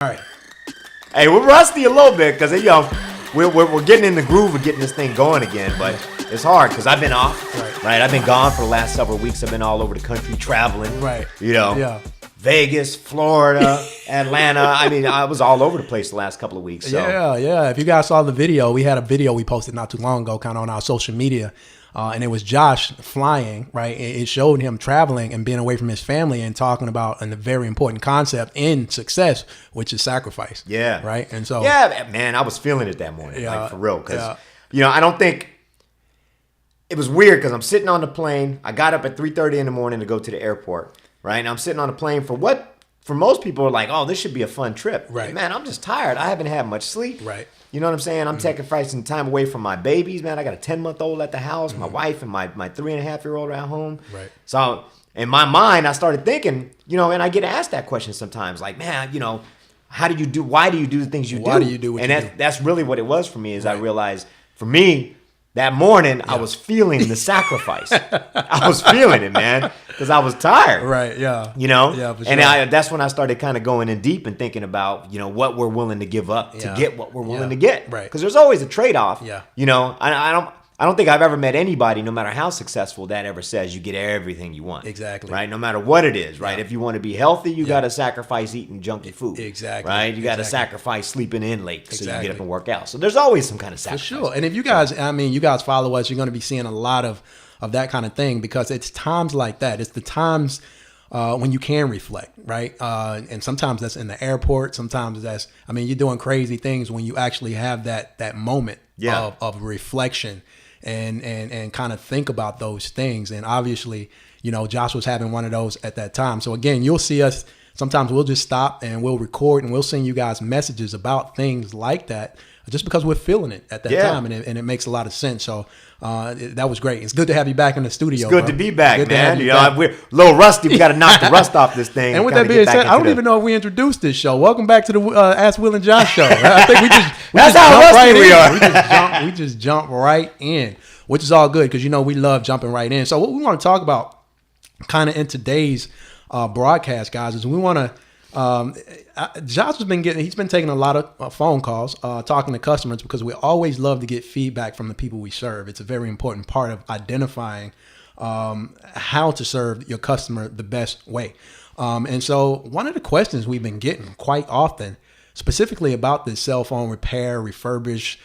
All right. Hey, we're rusty a little bit because we're getting in the groove of getting this thing going again, but it's hard because I've been off. Right. I've been gone for the last several weeks. I've been all over the country traveling. Right. Yeah. Vegas, Florida, Atlanta. I mean, I was all over the place the last couple of weeks. So. Yeah. If you guys saw the video, we had a video we posted not too long ago, kind of on our social media. And it was Josh flying, right? It showed him traveling and being away from his family and talking about a very important concept in success, which is sacrifice. Yeah. Right. And so. Yeah, man, I was feeling it that morning, like for real. Because, I don't think. It was weird because I'm sitting on the plane. I got up at 3:30 in the morning to go to the airport. Right. And I'm sitting on the plane for most people are like, oh, this should be a fun trip. Right. And man, I'm just tired. I haven't had much sleep. Right. You know what I'm saying? I'm sacrificing time away from my babies, man. I got a 10-month-old at the house, my wife and my 3.5-year-old are at home. Right. So in my mind, I started thinking, and I get asked that question sometimes, like, man, why do you do the things you do? Why do you do what you do? And that's really what it was for me, is I realized, for me, that morning, I was feeling the sacrifice. I was feeling it, man, because I was tired. Right, yeah. Yeah, for sure. And that's when I started kind of going in deep and thinking about, what we're willing to give up to get what we're willing to get. Right. Because there's always a trade-off. Yeah. I don't think I've ever met anybody, no matter how successful, that ever says you get everything you want. Exactly. Right? No matter what it is, right? Yeah. If you want to be healthy, you got to sacrifice eating junky food. Exactly. Right? You got to sacrifice sleeping in late so you Exactly. get up and work out. So there's always some kind of sacrifice. For sure. And if you guys, you guys follow us, you're going to be seeing a lot of that kind of thing, because it's times like that. It's the times when you can reflect, right? And sometimes that's in the airport. Sometimes you're doing crazy things when you actually have that moment of reflection and kind of think about those things. And obviously, Josh was having one of those at that time. So again, you'll see us, sometimes we'll just stop and we'll record and we'll send you guys messages about things like that, just because we're feeling it at that time, and it makes a lot of sense. So that was great. It's good to have you back in the studio. It's good to be back, man. We're a little rusty. We got to knock the rust off this thing. And with that being said, I don't even know if we introduced this show. Welcome back to the Askwillandjosh show. I think that's how rusty we are. We just jump right in, which is all good because we love jumping right in. So what we want to talk about, kind of in today's broadcast, guys, is we want to. Josh he's been taking a lot of phone calls, talking to customers, because we always love to get feedback from the people we serve. It's a very important part of identifying how to serve your customer the best way. And so one of the questions we've been getting quite often, specifically about this cell phone repair, refurbish,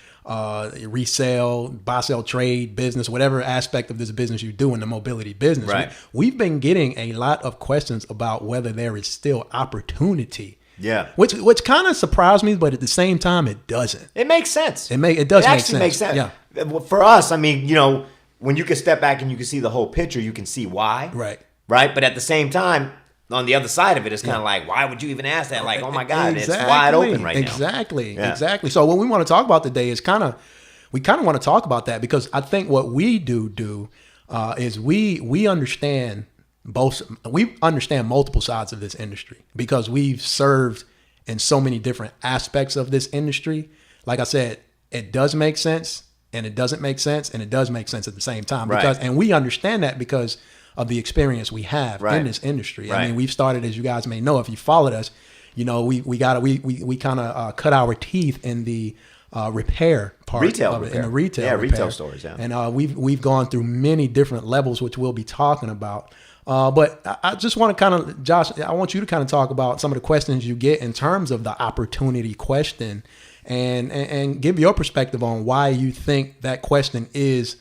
resale, buy, sell, trade business, whatever aspect of this business you do in the mobility business. Right. We've been getting a lot of questions about whether there is still opportunity. Yeah. Which kind of surprised me, but at the same time, it doesn't. It makes sense. It does make sense. It makes sense. Yeah. For us, when you can step back and you can see the whole picture, you can see why. Right. Right. But at the same time, on the other side of it, it's kind of like, why would you even ask that? Like, oh my God, It's wide open right now. Exactly. So what we want to talk about today is we want to talk about that, because I think what we do is we understand multiple sides of this industry, because we've served in so many different aspects of this industry. Like I said, it does make sense and it doesn't make sense, and it does make sense at the same time, and we understand that because of the experience we have in this industry. Right. I mean, we've started, as you guys may know, if you followed us, we kind of cut our teeth in the repair part, in the retail stores. Yeah. And we've gone through many different levels, which we'll be talking about. But I just want to Josh, I want you to kind of talk about some of the questions you get in terms of the opportunity question, and give your perspective on why you think that question is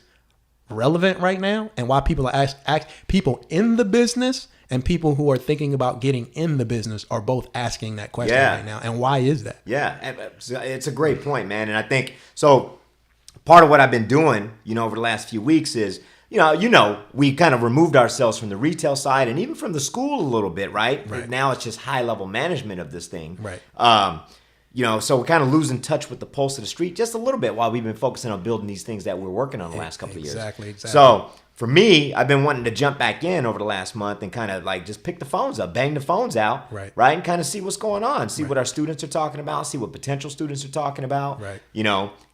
relevant right now, and why people are people in the business and people who are thinking about getting in the business are both asking that question right now. And why is that? Yeah, it's a great point, man. And I think so. Part of what I've been doing, over the last few weeks is, we kind of removed ourselves from the retail side and even from the school a little bit, right? Now it's just high level management of this thing, right? So we're kind of losing touch with the pulse of the street just a little bit while we've been focusing on building these things that we're working on the last couple of years. Exactly. So for me, I've been wanting to jump back in over the last month and kind of like just pick the phones up, bang the phones out, right? And kind of see what's going on, see what our students are talking about, see what potential students are talking about. Right.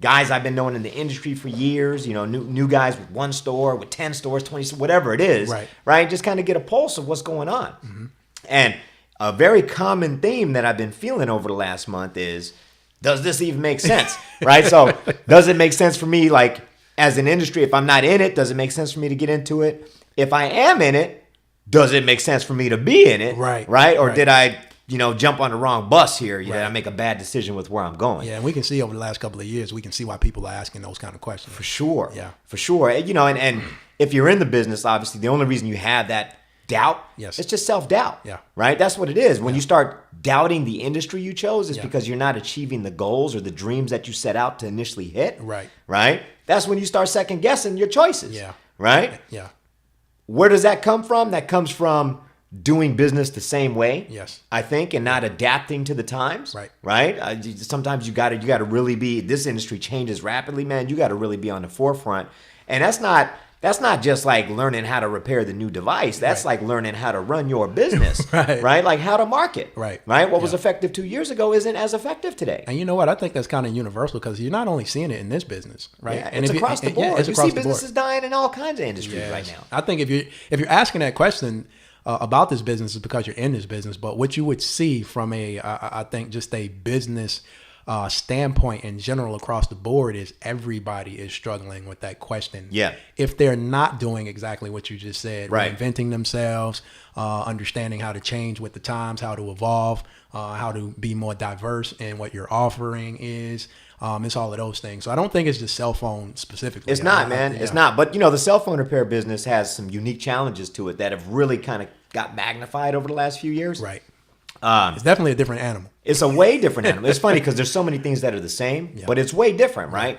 Guys I've been knowing in the industry for years, new guys with 1 store, with 10 stores, 20, whatever it is, right? Just kind of get a pulse of what's going on. Mm-hmm. And a very common theme that I've been feeling over the last month is, does this even make sense? Right? So does it make sense for me, like, as an industry, if I'm not in it, does it make sense for me to get into it? If I am in it, does it make sense for me to be in it? Right. Right? Or right. did I, jump on the wrong bus here? Right. Did I make a bad decision with where I'm going? Yeah, and we can see over the last couple of years, we can see why people are asking those kind of questions. For sure. Yeah. For sure. And if you're in the business, obviously, the only reason you have that doubt, Yes. it's just self-doubt. Yeah. Right? That's what it is. When you start doubting the industry you chose, it's Yeah. because you're not achieving the goals or the dreams that you set out to initially hit. Right. Right? That's when you start second guessing your choices. Yeah. Right? Yeah. Where does that come from? That comes from doing business the same way. Yes. I think, and not adapting to the times. Right. Right. Sometimes you got to really be. This industry changes rapidly, man. You got to really be on the forefront, and that's not just like learning how to repair the new device. That's Right. like learning how to run your business. Right. Right. Like how to market. Right. Right. What was Yeah. effective 2 years ago isn't as effective today. And you know what? I think that's kind of universal because you're not only seeing it in this business, right? Yeah, and it's if across the board. it's you across see the board. businesses dying in all kinds of industries Yes. right now. I think if you're asking that question about this business, it's because you're in this business. But what you would see from I think just a business standpoint in general across the board is everybody is struggling with that question. Yeah. If they're not doing exactly what you just said, Right. reinventing themselves, understanding how to change with the times, how to evolve, how to be more diverse in what your offering is. It's all of those things. So I don't think it's just cell phone specifically. It's not, man. It's not. But, the cell phone repair business has some unique challenges to it that have really kind of got magnified over the last few years. Right. It's definitely a different animal. It's a way different animal. It's funny because there's so many things that are the same, Yeah. but it's way different, right?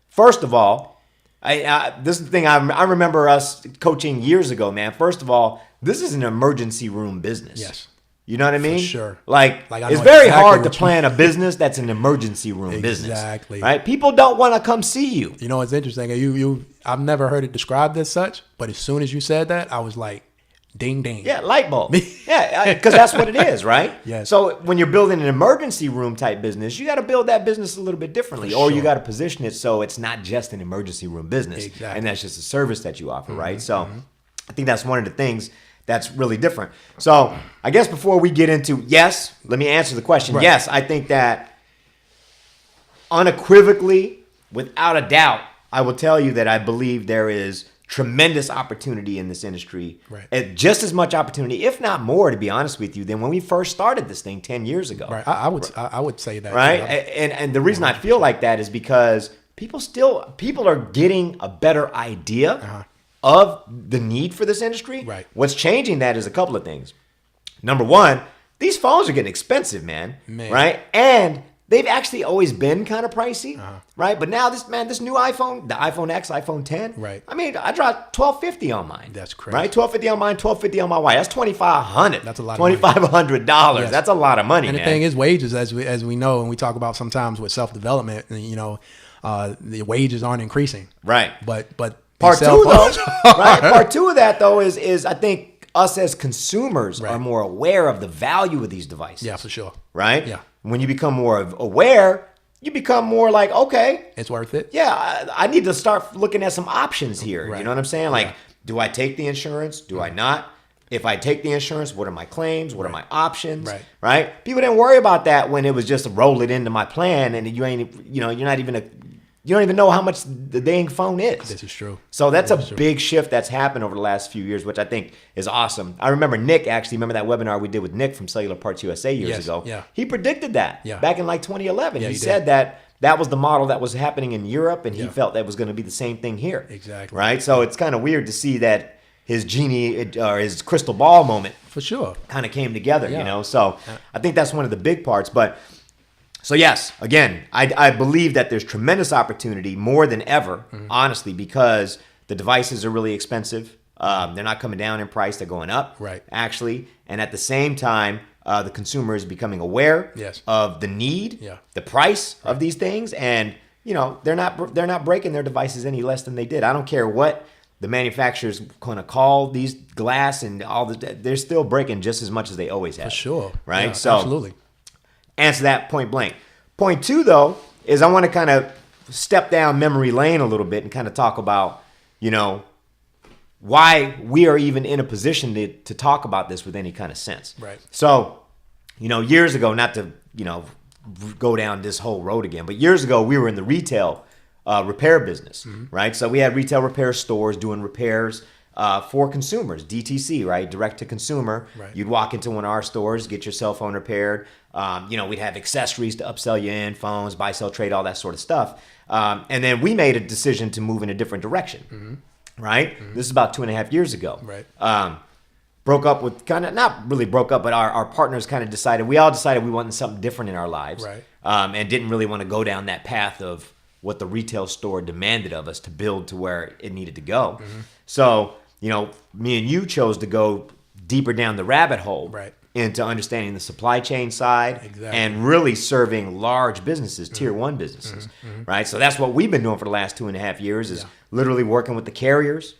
First of all, this is the thing I remember us coaching years ago, man. First of all, this is an emergency room business. Yes. You know what I mean? sure. Like I know it's very exactly hard to what you plan a business that's an emergency room business. Exactly. Right? People don't want to come see you. You know, it's interesting. I've never heard it described as such, but as soon as you said that, I was like, ding, ding. Yeah, light bulb. Yeah, because that's what it is, right? Yes. So when you're building an emergency room type business, you got to build that business a little bit differently, or you sure. got to position it so it's not just an emergency room business, Exactly. and that's just a service that you offer, right? So I think that's one of the things that's really different. So I guess before we get into, yes, let me answer the question. Right. Yes, I think that unequivocally, without a doubt, I will tell you that I believe there is tremendous opportunity in this industry. Right. Just as much opportunity, if not more, to be honest with you, than when we first started this thing 10 years ago. Right. I would say that. Right? Yeah. And the reason I feel like that is because people are getting a better idea of the need for this industry. Right. What's changing that is a couple of things. Number one, these phones are getting expensive, man. Right? And they've actually always been kind of pricey, right? But now this new iPhone, the iPhone X, iPhone 10, Right. I mean, I dropped $1,250 on mine. That's crazy. Right? $1,250 on mine, $1,250 on my wife. That's $2,500. That's a lot of money. $2,500. Yes. That's a lot of money, And man. the thing is, wages, as we know, and we talk about sometimes with self-development, the wages aren't increasing. Right. But Part cell two, though, phones right? Part two of that, though, is I think us as consumers Right. are more aware of the value of these devices. Yeah, for sure. Right? Yeah. When you become more aware, you become more like, okay, It's worth it. yeah, I need to start looking at some options here. Right. You know what I'm saying? Like, Yeah. do I take the insurance? Do I not? If I take the insurance, what are my claims? What are my options? Right. Right? People didn't worry about that when it was just roll it into my plan, and you're not even you don't even know how much the dang phone is. This is true. So that's a This is true. big shift that's happened over the last few years, which I think is awesome. I remember Nick, actually, remember that webinar we did with Nick from Cellular Parts USA years Yes, ago? yeah. He predicted that Yeah. back in like 2011. Yeah, he he said that was the model that was happening in Europe, and he Yeah. felt that was going to be the same thing here. Exactly. Right? So it's kind of weird to see that his genie or his crystal ball moment For sure. kind of came together, Yeah. So I think that's one of the big parts. But so yes, again, I believe that there's tremendous opportunity more than ever, honestly, because the devices are really expensive. They're not coming down in price; they're going up, Right. actually. And at the same time, the consumer is becoming aware Yes. of the need, Yeah. the price of these things, and they're not breaking their devices any less than they did. I don't care what the manufacturer's going to call these glass and all they're still breaking just as much as they always have. For sure. Right? Yeah, So absolutely. answer that point blank. Point two, though, is I want to kind of step down memory lane a little bit and kind of talk about, why we are even in a position to talk about this with any kind of sense. Right. So, years ago, not to, go down this whole road again, but years ago, we were in the retail repair business, right? So we had retail repair stores doing repairs for consumers, DTC, right? Direct to consumer. Right. You'd walk into one of our stores, get your cell phone repaired. We'd have accessories to upsell you in, phones, buy, sell, trade, all that sort of stuff. And then we made a decision to move in a different direction, right? This is about 2.5 years ago. Right. Broke up with not really broke up, but our partners kind of we all decided we wanted something different in our lives. Right. And didn't really want to go down that path of what the retail store demanded of us to build to where it needed to go. So, me and you chose to go deeper down the rabbit hole Right. into understanding the supply chain side Exactly. and really serving large businesses, tier one businesses, right? So that's what we've been doing for the last 2.5 years is literally working with the carriers.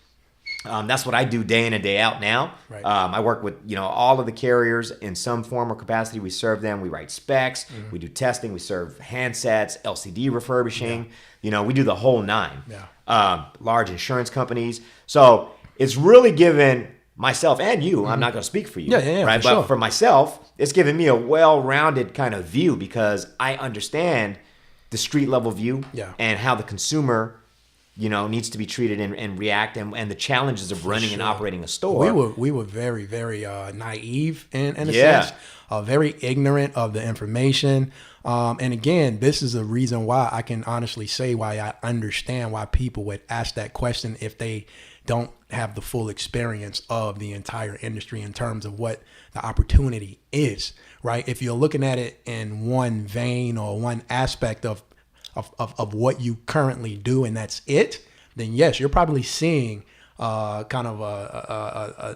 That's what I do day in and day out now. Right. I work with all of the carriers in some form or capacity. We serve them. We write specs. We do testing. We serve handsets, LCD refurbishing. We do the whole nine. Yeah. Large insurance companies. So it's really given myself and you. I'm not going to speak for you. Yeah, right. For But sure. for myself, it's given me a well-rounded kind of view because I understand the street level view and how the consumer needs to be treated and react and the challenges of running and operating a store. We were very, very naive in a Yeah. sense, very ignorant of the information. And again, this is a reason why I can honestly say why I understand why people would ask that question if they don't have the full experience of the entire industry in terms of what the opportunity is, right? If you're looking at it in one vein or one aspect of what you currently do and that's it, then yes, you're probably seeing kind of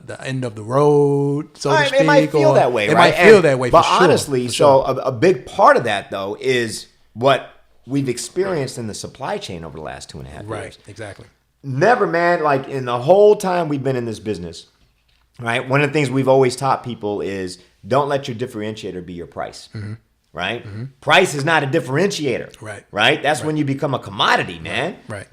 the end of the road, so to speak. It might feel that way, it right? might feel that way, but for sure. honestly, For so sure. a big part of that, though, is what we've experienced in the supply chain over the last 2.5 years. Right, exactly. Never, man, like in the whole time we've been in this business, right? One of the things we've always taught people is don't let your differentiator be your price. Right? Price is not a differentiator. Right? That's when you become a commodity, man. Right.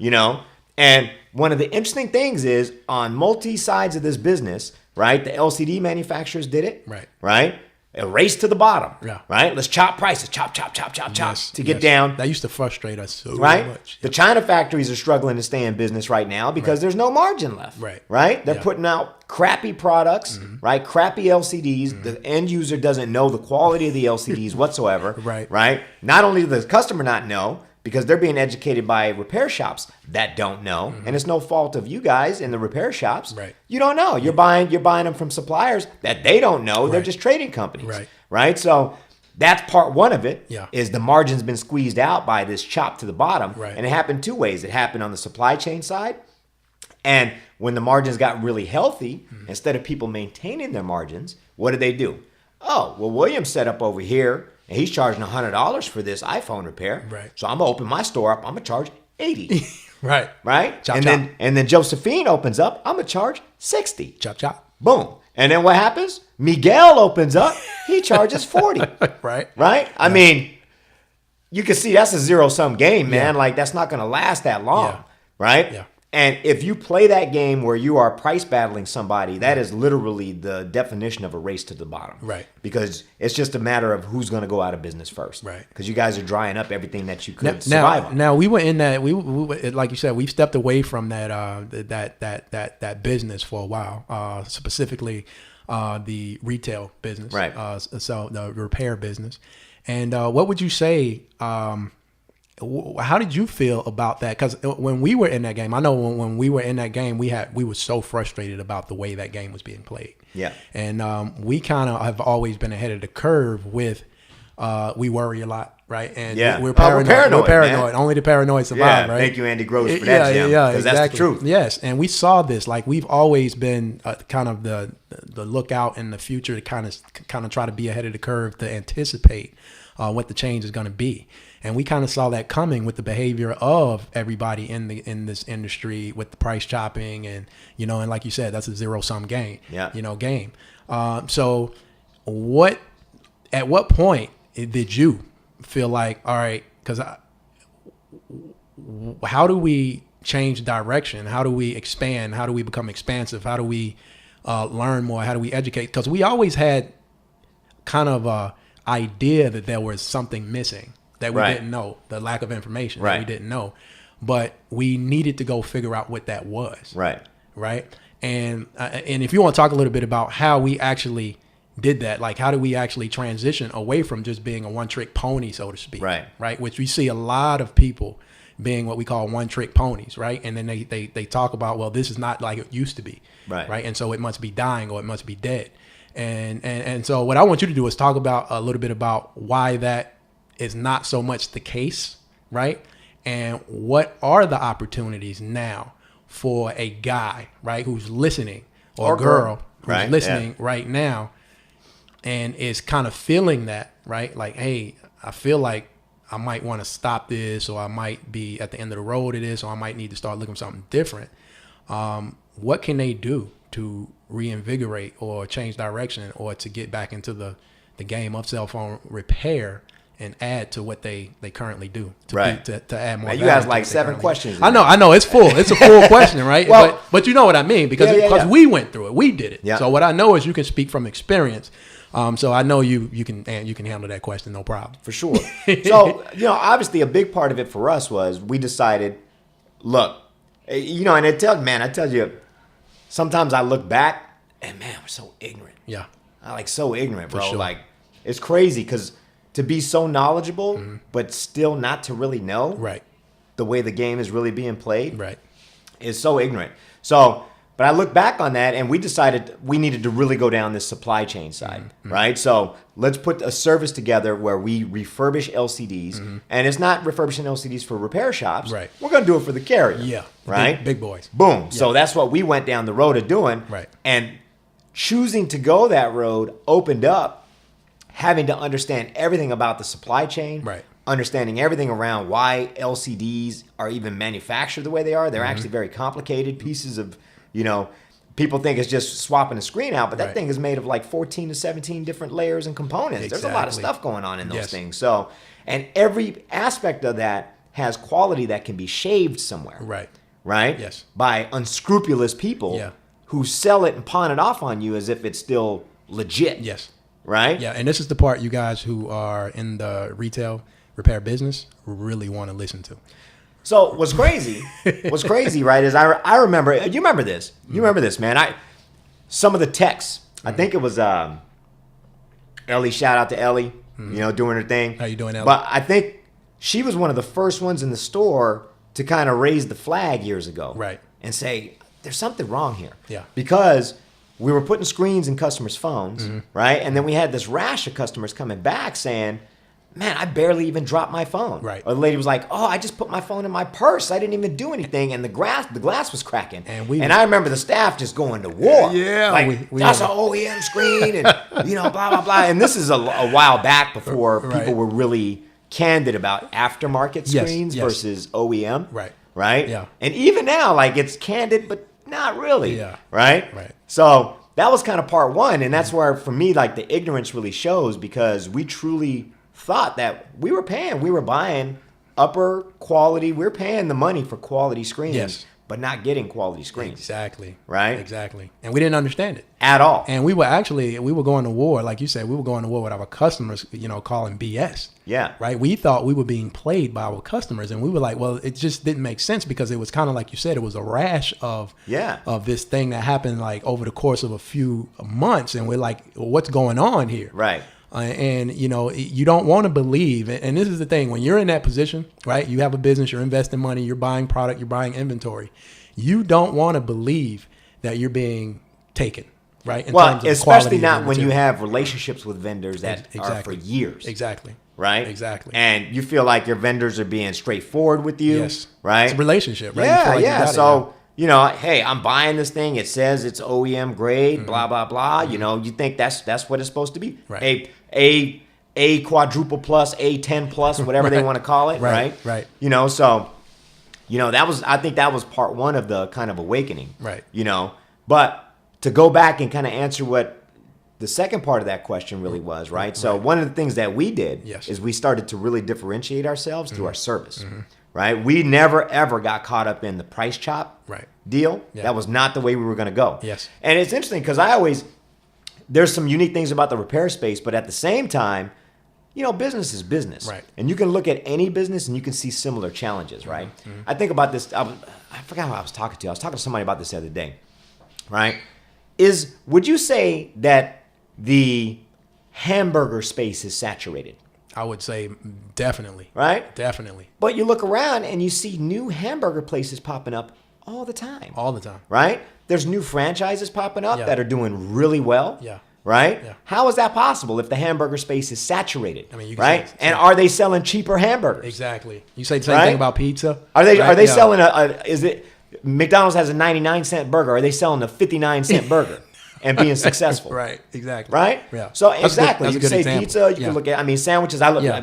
And one of the interesting things is on multi sides of this business, right? The LCD manufacturers did it. Right? A race to the bottom. Yeah. Right? Let's chop prices. Chop to get down. That used to frustrate us so Right? much. The China factories are struggling to stay in business right now because there's no margin left. Right? They're putting out crappy products, right? Crappy LCDs. The end user doesn't know the quality of the LCDs whatsoever. Right? Not only does the customer not know, because they're being educated by repair shops that don't know, and it's no fault of you guys in the repair shops. You don't know. You're buying them from suppliers that they don't know. They're just trading companies. Right? So that's part one of it. Is the margin's been squeezed out by this chop to the bottom. And it happened two ways. It happened on the supply chain side. And when the margins got really healthy, instead of people maintaining their margins, what did they do? Oh, well, William's set up over here, and he's charging $100 for this iPhone repair. So I'm going to open my store up. I'm going to charge $80. Right? Chop, and then Josephine opens up. I'm going to charge $60. Chop. Boom. And then what happens? Miguel opens up. He charges $40. Right? I mean, you can see that's a zero-sum game, man. Like, that's not going to last that long. Right? And if you play that game where you are price battling somebody, that is literally the definition of a race to the bottom. Because it's just a matter of who's going to go out of business first. Because you guys are drying up everything that you could survive on. Now we were in that. We like you said, we've stepped away from that that business for a while. Specifically, the retail business. So the repair business. And what would you say? How did you feel about that? Because when we were in that game, I know when we were in that game, we were so frustrated about the way that game was being played. And we kind of have always been ahead of the curve with we worry a lot, right? And we're paranoid. We're paranoid. Only the paranoid survive, right? Thank you, Andy Gross, for that, Jim. Because that's the truth. Yes, and we saw this. Like we've always been kind of the lookout in the future to kind of try to be ahead of the curve to anticipate what the change is going to be. And we kind of saw that coming with the behavior of everybody in this industry with the price chopping and and like you said, that's a zero-sum game. Game. So at what point did you feel like, all right, because how do we change direction? How do we expand? How do we become expansive? How do we learn more? How do we educate? Because we always had kind of a idea that there was something missing that we didn't know, the lack of information that we didn't know, but we needed to go figure out what that was. Right. And if you want to talk a little bit about how we actually did that, like how do we actually transition away from just being a one-trick pony, so to speak, right? Which we see a lot of people being what we call one-trick ponies, right? And then they talk about, well, this is not like it used to be, right? And so it must be dying or it must be dead. And so what I want you to do is talk about a little bit about why that is not so much the case, right? And what are the opportunities now for a guy, right, who's listening, or a girl who's listening right now and is kind of feeling that, right? Like, hey, I feel like I might want to stop this, or I might be at the end of the road of this, or I might need to start looking for something different. What can they do to reinvigorate or change direction or to get back into the game of cell phone repair and add to what they currently do to add more? Man, you asked like 7 questions. I know it's full. It's a full question, right? Well, but you know what I mean, because we went through it, we did it. So what I know is you can speak from experience. So I know you can handle that question, no problem. For sure. So, obviously a big part of it for us was we decided, look, and I tell you, sometimes I look back and man, we're so ignorant. Yeah. So ignorant, bro. For sure. Like, it's crazy because to be so knowledgeable, but still not to really know the way the game is really being played is so ignorant. So, but I look back on that and we decided we needed to really go down this supply chain side, right? So let's put a service together where we refurbish LCDs, and it's not refurbishing LCDs for repair shops. Right. We're going to do it for the carrier. Yeah. Right? Big boys. Boom. Yeah. So that's what we went down the road of doing. Right. And choosing to go that road opened up having to understand everything about the supply chain, understanding everything around why LCDs are even manufactured the way they are. They're actually very complicated pieces of, people think it's just swapping a screen out, but that thing is made of like 14 to 17 different layers and components. Exactly. There's a lot of stuff going on in those things. So, and every aspect of that has quality that can be shaved somewhere. Right? Yes. By unscrupulous people who sell it and pawn it off on you as if it's still legit. Yes. Right? Yeah, and this is the part you guys who are in the retail repair business really want to listen to. So what's crazy, right, is I remember, you remember this. You remember this, man. Some of the texts, I think it was Ellie, shout out to Ellie, doing her thing. How you doing, Ellie? But I think she was one of the first ones in the store to kind of raise the flag years ago. Right. And say, there's something wrong here. Yeah. Because we were putting screens in customers' phones, right? And then we had this rash of customers coming back saying, man, I barely even dropped my phone. Right. Or the lady was like, oh, I just put my phone in my purse. I didn't even do anything. And the glass was cracking. And I remember the staff just going to war. Yeah. Like, that's an OEM screen and, blah, blah, blah. And this is a while back before people were really candid about aftermarket screens versus OEM. Right? Yeah. And even now, like, it's candid, but not really. Yeah. Right? Right. So that was kind of part one. And that's where, for me, like, the ignorance really shows because we truly thought that we were buying upper quality, we were paying the money for quality screens, but not getting quality screens. Exactly. Right? Exactly. And we didn't understand it. At all. And we were going to war, like you said, we were going to war with our customers, calling BS. Yeah. Right? We thought we were being played by our customers. And we were like, well, it just didn't make sense because it was kind of like you said, it was a rash of this thing that happened like over the course of a few months. And we're like, well, what's going on here? Right. And you don't want to believe, and this is the thing, when you're in that position, right, you have a business, you're investing money, you're buying product, you're buying inventory, you don't want to believe that you're being taken, right? In terms of especially not when you have relationships with vendors that are for years. Exactly. Right? Exactly. And you feel like your vendors are being straightforward with you. Yes. Right? It's a relationship, right? Yeah. So, hey, I'm buying this thing. It says it's OEM grade, blah, blah, blah. You think that's what it's supposed to be. Right. A quadruple plus, A10 plus, whatever they want to call it. Right. So, I think that was part one of the kind of awakening. Right. But to go back and kind of answer what the second part of that question really was, right? So one of the things that we did is we started to really differentiate ourselves through our service, right? We never, ever got caught up in the price chop deal. Yeah. That was not the way we were going to go. Yes. And it's interesting because there's some unique things about the repair space, but at the same time, business is business. Right. And you can look at any business and you can see similar challenges, right? I think about this. I forgot who I was talking to. I was talking to somebody about this the other day, right? Would you say that the hamburger space is saturated? I would say definitely. Right? Definitely. But you look around and you see new hamburger places popping up all the time. All the time. Right? There's new franchises popping up that are doing really well. Yeah. Right? Yeah. How is that possible if the hamburger space is saturated? I mean, you can right? And are they selling cheaper hamburgers? Exactly. You say the same thing about pizza. Are they selling McDonald's has a 99-cent burger? Are they selling a 59-cent burger? And being successful. Right, exactly. Right? Yeah. So exactly. You can say example. pizza, you can look at, sandwiches.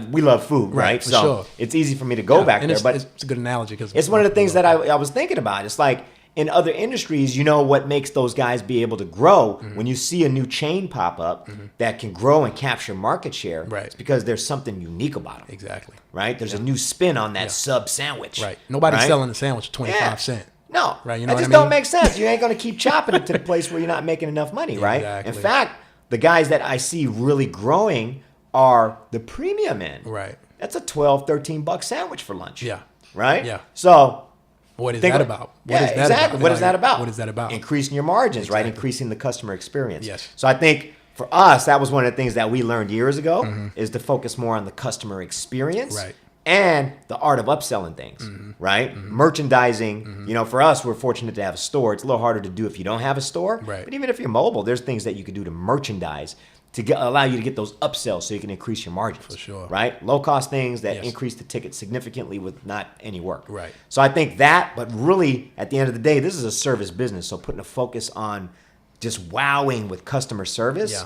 We love food, right? For so sure. it's easy for me to go back there. But it's a good analogy because it's one of the things that I was thinking about. It's like in other industries, what makes those guys be able to grow when you see a new chain pop up that can grow and capture market share. Right. It's because there's something unique about them. Exactly. Right? There's a new spin on that sub sandwich. Right. Nobody's selling a sandwich for 25 cents. No, right, that just don't make sense. You ain't going to keep chopping it to the place where you're not making enough money, right? Exactly. In fact, the guys that I see really growing are the premium end. Right. That's a $12-13 sandwich for lunch. Yeah. Right? Yeah. So what is that about? What is that about? What is that about? Increasing your margins, right? Increasing the customer experience. Yes. So I think for us, that was one of the things that we learned years ago is to focus more on the customer experience. Right. And the art of upselling things, right? Merchandising. For us, we're fortunate to have a store. It's a little harder to do if you don't have a store. Right. But even if you're mobile, there's things that you can do to merchandise to allow you to get those upsells so you can increase your margins. For sure. Right? Low-cost things that increase the ticket significantly with not any work. Right. So I think that, but really, at the end of the day, this is a service business. So putting a focus on just wowing with customer service,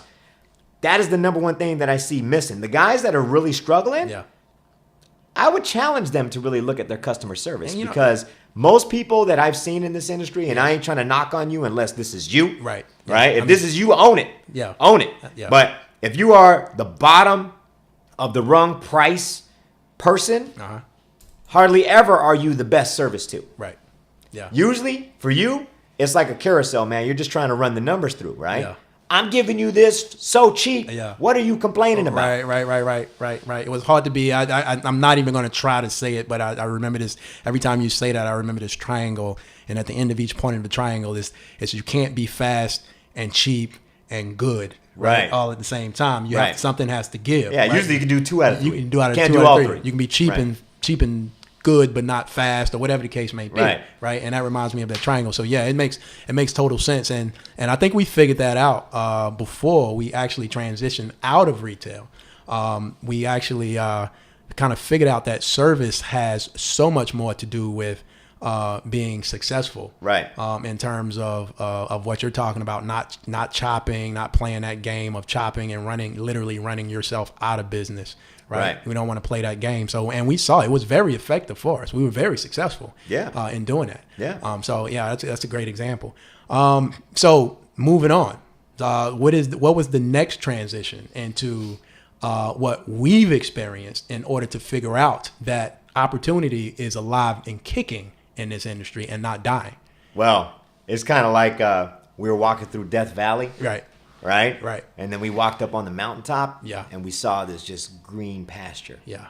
that is the number one thing that I see missing. The guys that are really struggling, I would challenge them to really look at their customer service because most people that I've seen in this industry, and I ain't trying to knock on you unless this is you. Right. Right? If this is you, own it. Yeah. Own it. Yeah. But if you are the bottom of the rung price person, hardly ever are you the best service to. Right. Yeah. Usually, for you, it's like a carousel, man. You're just trying to run the numbers through, right? Yeah. I'm giving you this so cheap. Yeah. What are you complaining about? Right. It was hard to be. I'm not even going to try to say it, but I remember this. Every time you say that, I remember this triangle. And at the end of each point of the triangle is you can't be fast and cheap and good. Right. All at the same time. You have something has to give. Yeah. Right? Usually you can do 2 out of 3. You can do out of Can't 2 do out all of 3. You can be cheap and good but not fast or whatever the case may be, right? And that reminds me of that triangle. So yeah, it makes total sense, and I think we figured that out before we actually transitioned out of retail. We actually kind of figured out that service has so much more to do with being successful, right? In terms of what you're talking about, not chopping, not playing that game of chopping and literally running yourself out of business. Right. We don't want to play that game. So, and we saw it was very effective for us. We were very successful. In doing that. Yeah. So yeah, that's a great example. So moving on, what was the next transition into what we've experienced in order to figure out that opportunity is alive and kicking in this industry and not dying? Well, it's kind of like we were walking through Death Valley. Right. And then we walked up on the mountaintop. Yeah. And we saw this just green pasture. Yeah.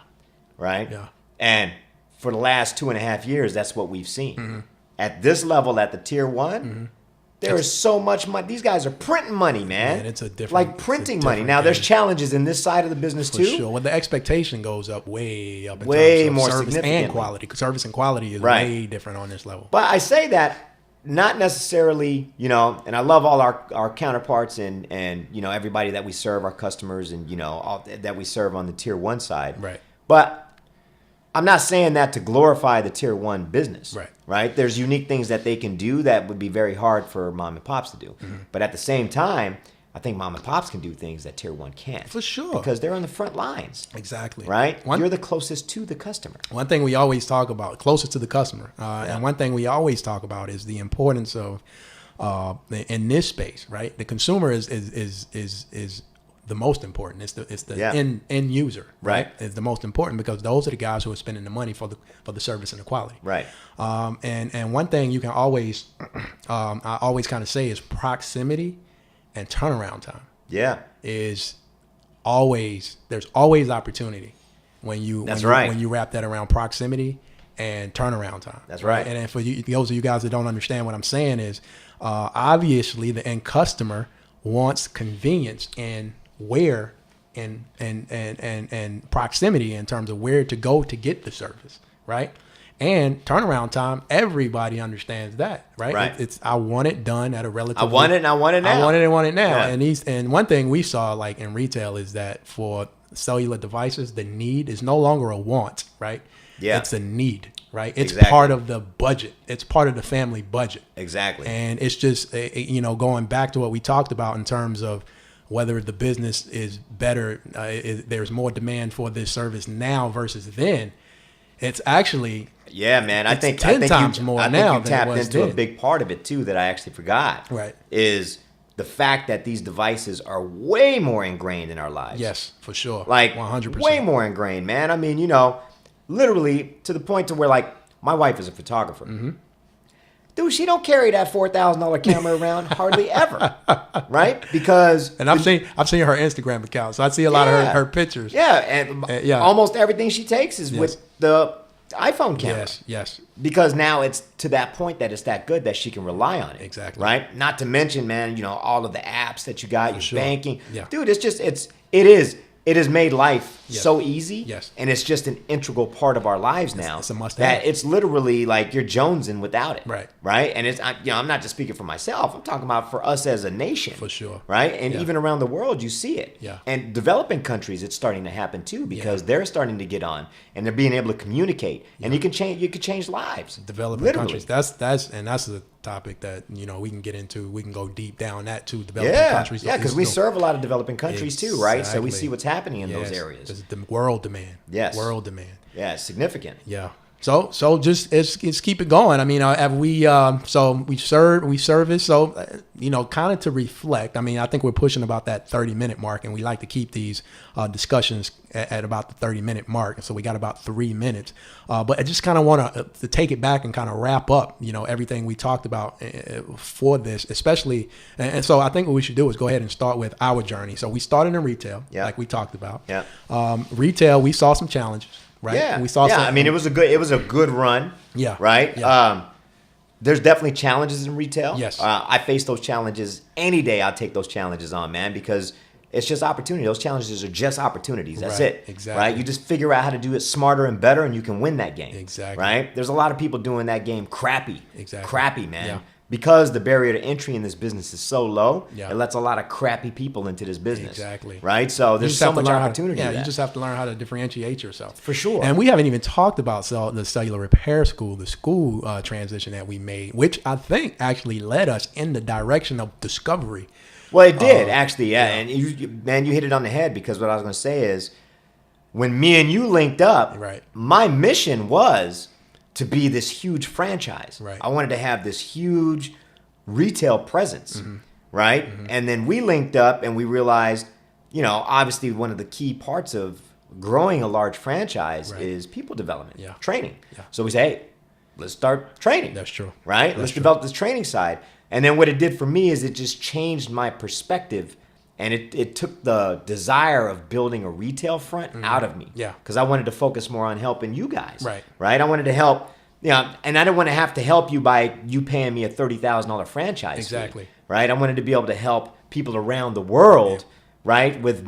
Right. Yeah. And for the last 2.5 years, that's what we've seen. At this level, at the tier 1, there is so much money. These guys are printing money, man. It's a different, like printing money. Now, there's challenges in this side of the business too. Sure. Well, the expectation goes up way up. Way in terms of more service significantly. and quality. Service and quality is way different on this level. But I say that not necessarily, and I love all our counterparts and everybody that we serve, our customers, and all that we serve on the tier 1 side. Right. But I'm not saying that to glorify the tier 1 business. Right. There's unique things that they can do that would be very hard for mom and pops to do. But at the same time, I think mom and pops can do things that tier 1 can't. For sure. Because they're on the front lines. Exactly. Right? You're the closest to the customer. One thing we always talk about, closest to the customer. And one thing we always talk about is the importance of in this space, right? The consumer is the most important. It's the end user, right? It's the most important because those are the guys who are spending the money for the service and the quality, right? And one thing you can always I always kind of say is proximity and turnaround time. Yeah, there's always opportunity when you wrap that around proximity and turnaround time. That's right. And for you, those of you guys that don't understand what I'm saying is, obviously the end customer wants convenience and where and proximity in terms of where to go to get the service, right? And turnaround time, everybody understands that, right? Right. It's I want it done at a relatively. I want it and I want it now. I want it and want it now. Yeah. And one thing we saw like in retail is that for cellular devices, the need is no longer a want, right? Yeah. It's a need, right? It's Exactly. part of the budget. It's part of the family budget. Exactly. And it's just, going back to what we talked about in terms of whether the business is better, there's more demand for this service now versus then. It's actually, yeah, man. I think 10 times more now you than tapped it was into then. a big part of it too that I actually forgot. Right. Is the fact that these devices are way more ingrained in our lives. yes, for sure. Like 100%. way more ingrained, man. I mean, literally to the point to where like my wife is a photographer. Mm-hmm. Dude, she don't carry that $4,000 camera around hardly ever, right? Because And I've seen her Instagram account, so I see a lot of her pictures. Yeah, and almost everything she takes is with the iPhone camera. Yes. Because now it's to that point that it's that good that she can rely on it. Exactly. Right? Not to mention, man, all of the apps that you got, your sure. banking. Yeah. Dude, it has made life so easy. Yes. And it's just an integral part of our lives now. It's a must-have. That it's literally like you're jonesing without it. Right. Right? And I'm not just speaking for myself. I'm talking about for us as a nation. For sure. Right? And even around the world, you see it. Yeah. And developing countries, it's starting to happen too because they're starting to get on and they're being able to communicate. And you can change lives. Developing literally. countries. That's a topic that we can get into. We can go deep down that too. Developing countries. Yeah, because we serve a lot of developing countries too, right? So we see what's happening in those areas. It's the world demand. Yes. World demand. Yeah, it's significant. Yeah. So just it's keep it going. I mean, we service. So kind of to reflect. I mean, I think we're pushing about that 30-minute mark, and we like to keep these discussions at about the 30-minute mark. So we got about 3 minutes. But I just kind of want to take it back and kind of wrap up, everything we talked about for this, especially. And so I think what we should do is go ahead and start with our journey. So we started in retail, like we talked about. Yeah. Retail, we saw some challenges. Right. Yeah. We saw. Yeah. I mean, it was a good run. Yeah. Right. Yeah. There's definitely challenges in retail. Yes. I face those challenges any day. I'll take those challenges on, man, because it's just opportunity. Those challenges are just opportunities. That's it. Exactly. Right. You just figure out how to do it smarter and better, and you can win that game. Exactly. Right. There's a lot of people doing that game crappy. Exactly. Crappy, man. Yeah. Because the barrier to entry in this business is so low, Yeah. it lets a lot of crappy people into this business. Exactly. Right? So there's so much opportunity. You just have to learn how to differentiate yourself. For sure. And we haven't even talked about the cellular repair school, the school transition that we made, which I think actually led us in the direction of discovery. Well, it did, actually, yeah. And you hit it on the head, because what I was going to say is when me and you linked up, Right. my mission was to be this huge franchise. Right. I wanted to have this huge retail presence, Mm-hmm. right? Mm-hmm. And then we linked up and we realized, obviously one of the key parts of growing a large franchise is people development, training. Yeah. So we say, hey, let's start training. That's true. Right? Let's develop this training side. And then what it did for me is it just changed my perspective. And it took the desire of building a retail front out of me. Yeah. Because I wanted to focus more on helping you guys. Right. Right? I wanted to help, and I didn't want to have to help you by you paying me a $30,000 franchise fee, Exactly. right? I wanted to be able to help people around the world, right, with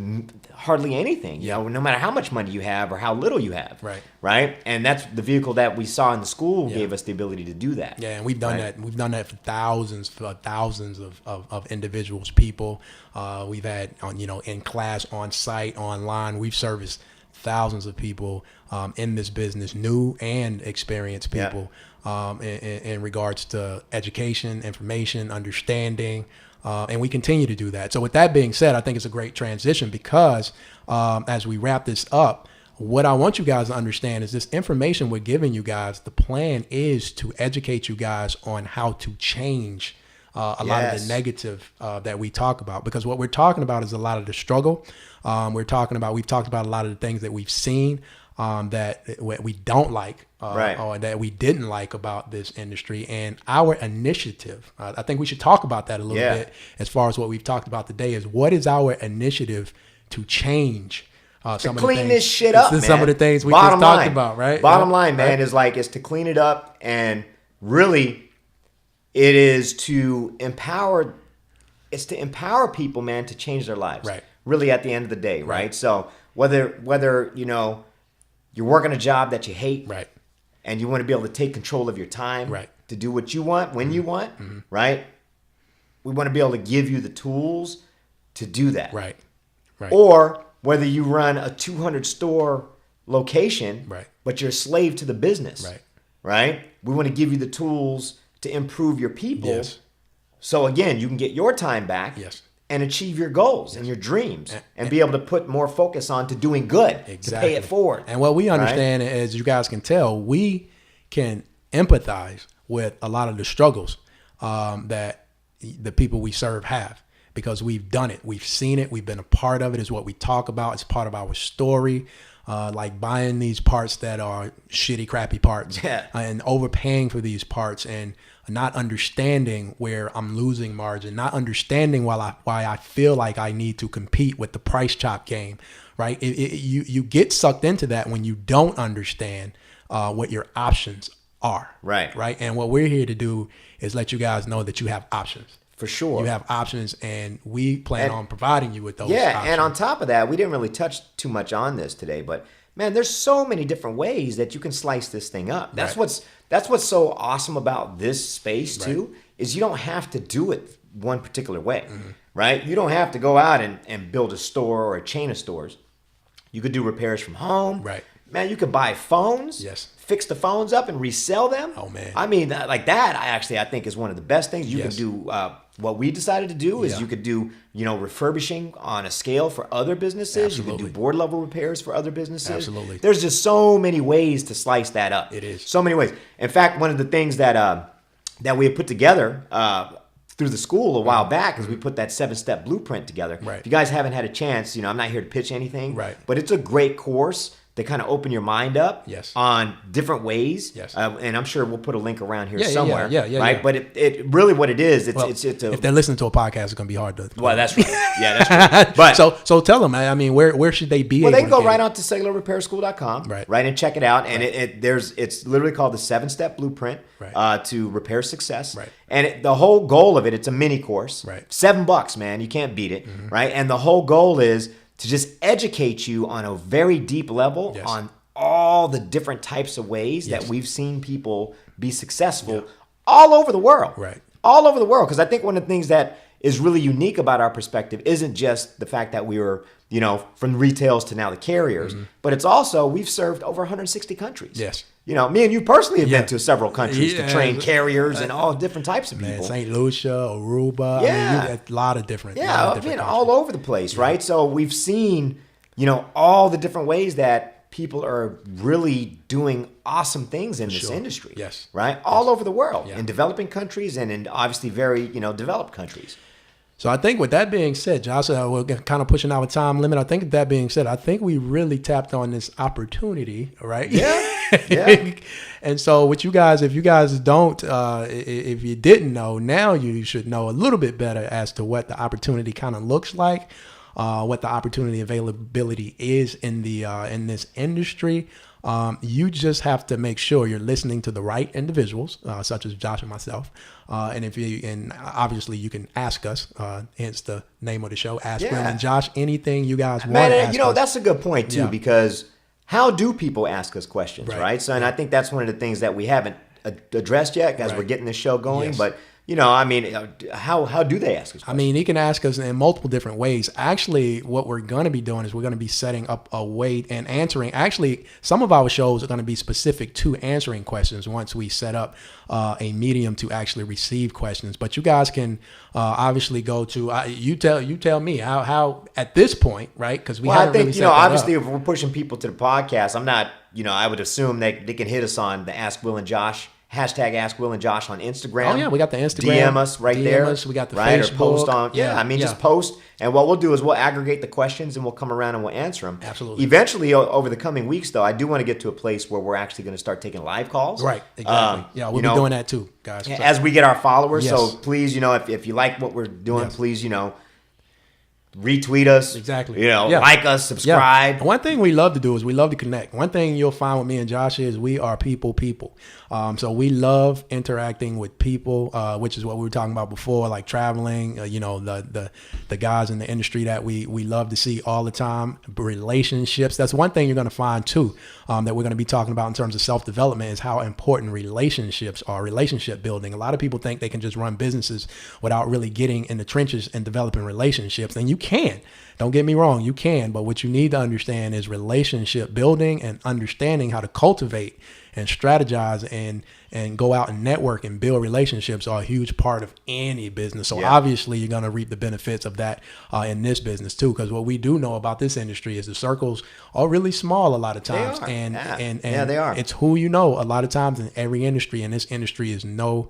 hardly anything, no matter how much money you have or how little you have. Right. Right? And that's the vehicle that we saw in the school gave us the ability to do that. Yeah, and we've done that. We've done that for thousands of individuals, people. We've had in class, on site, online. We've serviced thousands of people in this business, new and experienced people, in regards to education, information, understanding. And we continue to do that. So with that being said, I think it's a great transition because as we wrap this up, what I want you guys to understand is this information we're giving you guys, the plan is to educate you guys on how to change a lot of the negative that we talk about, because what we're talking about is a lot of the struggle. We've talked about a lot of the things that we've seen that we don't like or that we didn't like about this industry, and our initiative. I think we should talk about that a little bit as far as what we've talked about today is what is our initiative to change some of the things, this shit up, man. Some of the things we just talked about, right? Bottom line, man, is to clean it up, and really it is to empower. It's to empower people, man, to change their lives. Right. Really, at the end of the day, right? So whether you're working a job that you hate, right, and you want to be able to take control of your time, right, to do what you want when you want, right? We want to be able to give you the tools to do that, right. Or whether you run a 200 store location, right, but you're a slave to the business, right? We want to give you the tools to improve your people. Yes. So again, you can get your time back. Yes. And achieve your goals and your dreams, and be able to put more focus on to doing good, to pay it forward. And what we understand, as you guys can tell, we can empathize with a lot of the struggles that the people we serve have, because we've done it. We've seen it. We've been a part of it. It's what we talk about. It's part of our story. Like buying these parts that are shitty, crappy parts, and overpaying for these parts, and not understanding where I'm losing margin, not understanding why I feel like I need to compete with the price chop game, right? You get sucked into that when you don't understand what your options are, right? And what we're here to do is let you guys know that you have options. For sure. You have options, and we plan on providing you with those options. And on top of that, we didn't really touch too much on this today, but man, there's so many different ways that you can slice this thing up. That's what's so awesome about this space too, is you don't have to do it one particular way, right? You don't have to go out and build a store or a chain of stores. You could do repairs from home. Right. Man, you could buy phones, fix the phones up and resell them. Oh man. I mean, like that, I think is one of the best things. You can do, what we decided to do is you could do, refurbishing on a scale for other businesses. Absolutely. You can do board level repairs for other businesses. Absolutely. There's just so many ways to slice that up. It is. So many ways. In fact, one of the things that we had put together through the school a while back is we put that 7-step blueprint together. Right. If you guys haven't had a chance, I'm not here to pitch anything. Right. But it's a great course to kind of open your mind up on different ways. Yes. And I'm sure we'll put a link around here somewhere. Yeah. Right. But it really what it is, it's if they're listening to a podcast, it's going to be hard to. Well, that's right. Yeah, that's right. But so tell them, I mean, where should they be? Well, they can go right on to cellularrepairschool.com, right, and check it out. And it's literally called the 7-step blueprint to repair success. Right. And the whole goal of it's a mini course. Right. $7, man, you can't beat it. Right. And the whole goal is to just educate you on a very deep level on all the different types of ways that we've seen people be successful all over the world. Right. All over the world. Because I think one of the things that is really unique about our perspective isn't just the fact that we were, from retails to now the carriers, but it's also we've served over 160 countries. Yes. Me and you personally have been to several countries to train carriers and all different types of people. St. Lucia, Aruba, a lot of different all over the place, right? So we've seen, all the different ways that people are really doing awesome things in this industry. Yes. Right? All over the world, in developing countries and in obviously very, developed countries. So I think with that being said, Josh, we're kind of pushing our time limit. I think with that being said, I think we really tapped on this opportunity, right? Yeah. And so with you guys, if you guys don't, if you didn't know, now you should know a little bit better as to what the opportunity kind of looks like, what the opportunity availability is in this industry. You just have to make sure you're listening to the right individuals, such as Josh and myself. And obviously you can ask us, hence the name of the show, Askwillandjosh, anything you guys want to ask us. That's a good point too, because how do people ask us questions, right? So, and I think that's one of the things that we haven't addressed yet as we're getting this show going, but how do they ask us questions? I mean, he can ask us in multiple different ways. Actually, what we're going to be doing is we're going to be setting up a way and answering. Actually, some of our shows are going to be specific to answering questions once we set up a medium to actually receive questions. But you guys can obviously go to, you tell me how at this point, right? Because I think, obviously if we're pushing people to the podcast, I'm not, I would assume they can hit us on the Ask Will and Josh Hashtag AskWillAndJosh on Instagram. Oh, yeah, we got the Instagram. DM us right there. Us, we got the right? Facebook. Or post on. Just post. And what we'll do is we'll aggregate the questions and we'll come around and we'll answer them. Absolutely. Eventually, over the coming weeks, though, I do want to get to a place where we're actually going to start taking live calls. Right, exactly. We'll be doing that too, guys. So, as we get our followers. Yes. So please, if you like what we're doing, please, retweet us. Exactly. Like us, subscribe. Yeah. One thing we love to do is we love to connect. One thing you'll find with me and Josh is we are people. So we love interacting with people, which is what we were talking about before, like traveling, the guys in the industry that we love to see all the time. Relationships. That's one thing you're going to find too, that we're going to be talking about in terms of self-development is how important relationships are, relationship building. A lot of people think they can just run businesses without really getting in the trenches and developing relationships. And you can. Don't get me wrong, you can. But what you need to understand is relationship building and understanding how to cultivate and strategize and go out and network and build relationships are a huge part of any business. So obviously you're going to reap the benefits of that in this business too, because what we do know about this industry is the circles are really small a lot of times. They are. And they are. It's who you know a lot of times in every industry, and this industry is no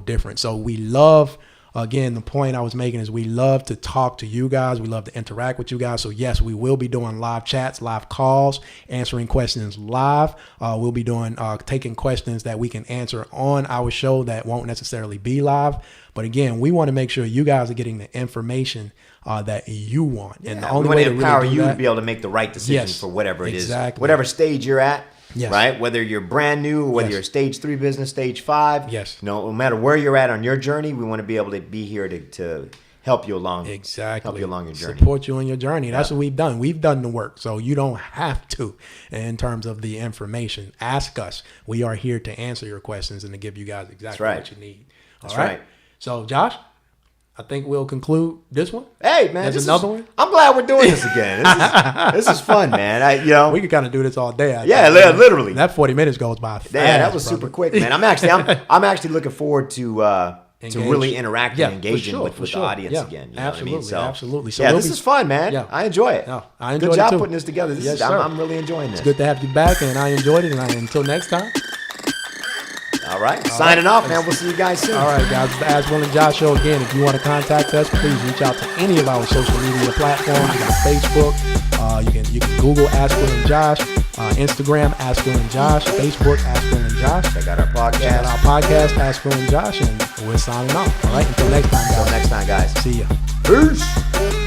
different. So we love. Again, the point I was making is we love to talk to you guys. We love to interact with you guys. So yes, we will be doing live chats, live calls, answering questions live. We'll be doing taking questions that we can answer on our show that won't necessarily be live. But again, we want to make sure you guys are getting the information that you want. And the only way to empower really do you that, to be able to make the right decision for whatever it is, Exactly. stage you're at. Yes. Right? Whether you're brand new, or whether you're stage 3 business, stage 5. Yes. No matter where you're at on your journey, we want to be able to be here to help you along. Exactly. Help you along your journey. Support you on your journey. That's what we've done. We've done the work. So you don't have to in terms of the information. Ask us. We are here to answer your questions and to give you guys exactly what you need. That's right. So Josh, I think we'll conclude this one. Hey, man. There's another one. I'm glad we're doing this again. This is fun, man. We could kind of do this all day. Literally. That 40 minutes goes by fast. Yeah, that was super quick, man. I'm actually looking forward to really interacting and engaging with the audience again. You know absolutely. what I mean? Absolutely. So this is fun, man. Yeah. I enjoy it. No, I enjoyed Good job it too. putting this together. I'm really enjoying this. It's good to have you back, and I enjoyed it. And until next time. All right. Signing off, man. We'll see you guys soon. All right, guys. It's the Askwillandjosh Show. Again, if you want to contact us, please reach out to any of our social media platforms. You got Facebook. You can Google Askwillandjosh. Instagram, Askwillandjosh. Facebook, Askwillandjosh. Check out our podcast. Askwillandjosh. And we're signing off. All right. Until next time, guys. Until next time, guys. See ya. Peace.